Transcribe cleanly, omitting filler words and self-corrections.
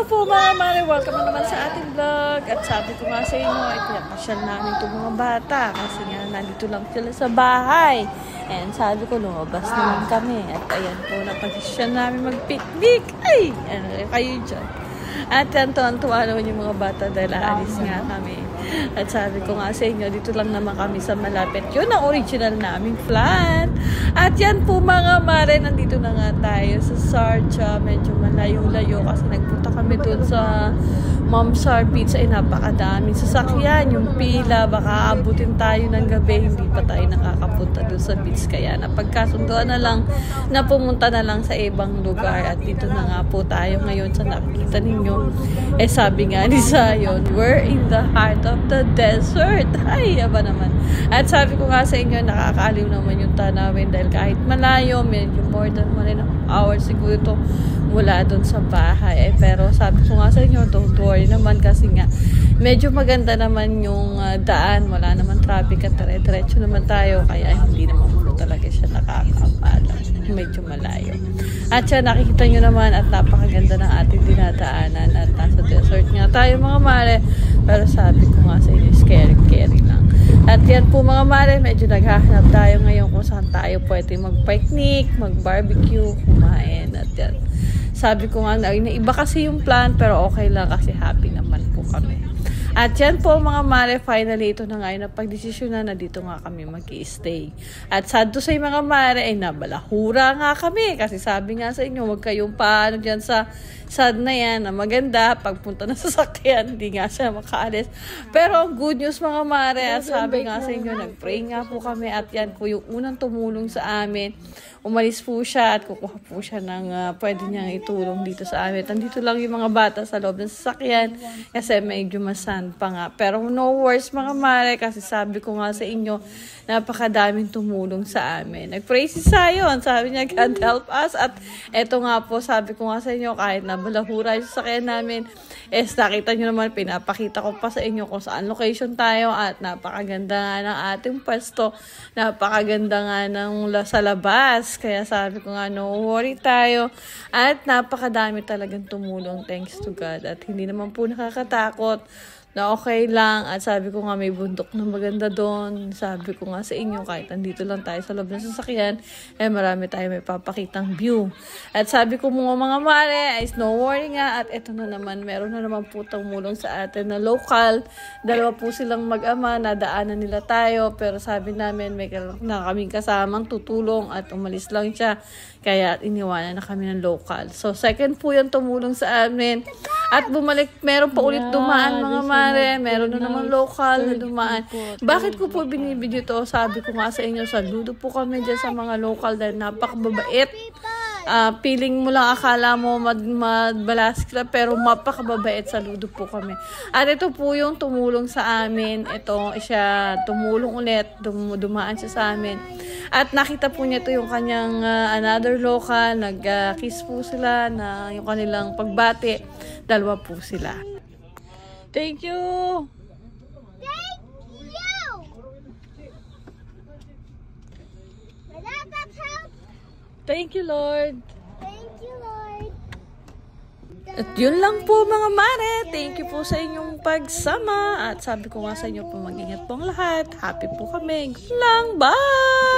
Hello po mga mare, welcome na naman sa ating vlog. At sabi ko nga sa inyo, ay pinapasyal namin itong mga bata kasi nga nandito lang sila sa bahay. And sabi ko, lumabas naman kami. At ayan po, napag-desisyon namin mag-picnic. Ay, ano kayo dyan. At yan, tuwan-tuwa naman yung mga bata dahil aalis nga kami. At sabi ko nga sa inyo, dito lang naman kami sa malapit. Yun ang original naming flat. At yan po mga mare, nandito na nga tayo sa Sarja. Medyo malayo-layo kasi nagpunta kami doon sa Mamsar Beach. Ay napakadaming sasakyan, yung pila, baka abutin tayo ng gabi. Hindi pa tayo nakakapunta doon sa beach. Kaya napagkasunduan na lang na pumunta na lang sa ibang lugar. At dito na nga po tayo ngayon sa nakikita ninyo. Eh sabi nga ni Zion, we're in the heart of the desert. Ay, aba naman. At sabi ko nga sa inyo, nakakaaliw naman yung tanawin dahil kahit malayo, medyo more than 1.5 hours siguro ito mula doon sa bahay. Eh, pero sabi ko nga sa inyo, don't worry naman kasi nga medyo maganda naman yung daan. Wala naman traffic at dire-diretso naman tayo. Kaya hindi naman po talaga siya nakakapala. Medyo malayo. At siya, nakikita nyo naman at napakaganda ng ating dinadaanan at nasa desert nga tayo mga mare. Pero sabi ko nga sa inyo, scary lang. At yan po mga mare, medyo naghahanap tayo ngayon kung saan tayo pwede mag-picnic, mag-barbecue, kumain. At yan, sabi ko nga, iba kasi yung plan pero okay lang kasi happy naman po kami. At yan po mga mare, finally ito na nga yung napag-desisyon na dito nga kami mag-i-stay. At sad to say mga mare, ay nabalahura nga kami. Kasi sabi nga sa inyo, huwag kayong paano dyan sa sad na yan, na maganda, pagpunta na sa sasakyan, hindi nga siya makaalis. Pero ang good news mga mare, at sabi nga sa inyo, nag-pray nga po kami at yan po yung unang tumulong sa amin. Umalis po siya at kukuha po siya ng pwede niyang itulong dito sa amin. Nandito lang yung mga bata sa loob ng sasakyan kasi medyo masan pa nga. Pero no worries mga mare kasi sabi ko nga sa inyo, napakadaming tumulong sa amin. Nag-pray si Zion, sabi niya God help us. At eto nga po, sabi ko nga sa inyo, kahit nabalahura yung sasakyan namin, nakita nyo naman, pinapakita ko pa sa inyo kung saan location tayo at napakaganda nga ng ating pwesto, napakaganda nga ng sa labas. Kaya sabi ko nga, no worry tayo. At napakadami talagang tumulong, thanks to God. At hindi naman po nakakatakot, na okay lang. At sabi ko nga, may bundok na maganda doon. Sabi ko nga sa inyo, kahit nandito lang tayo sa loob ng sasakyan, marami tayo may papakitang view. At sabi ko mga mare, ay no worry nga. At eto na naman, meron na naman po tumulong sa atin na local. Dalawa po silang mag-ama, nadaanan nila tayo. Pero sabi namin, may na kaming kasamang tutulong at umalis lang siya. Kaya iniwanan na kami ng local. So second po yung tumulong sa amin. At bumalik, meron pa ulit dumaan mga mare. Meron na naman local na dumaan. Bakit ko po binibidyo to? Sabi ko nga sa inyo, saludo po kami dyan sa mga local dahil napakababait. Feeling mo lang, akala mo madbalas sila, pero mapakababait, saludo po kami. At ito po yung tumulong sa amin. Ito siya, tumulong ulit, dumaan siya sa amin. At nakita po niya ito yung kanyang another local, nag-kiss po sila na yung kanilang pagbati. Dalawa po sila. Thank you! Thank you, Lord. Thank you, Lord. At yun lang po mga mare. Thank you po sa inyong pagsama. At sabi ko nga sa inyo po, mag-ingat po ang lahat. Happy po kami. Good lang. Bye!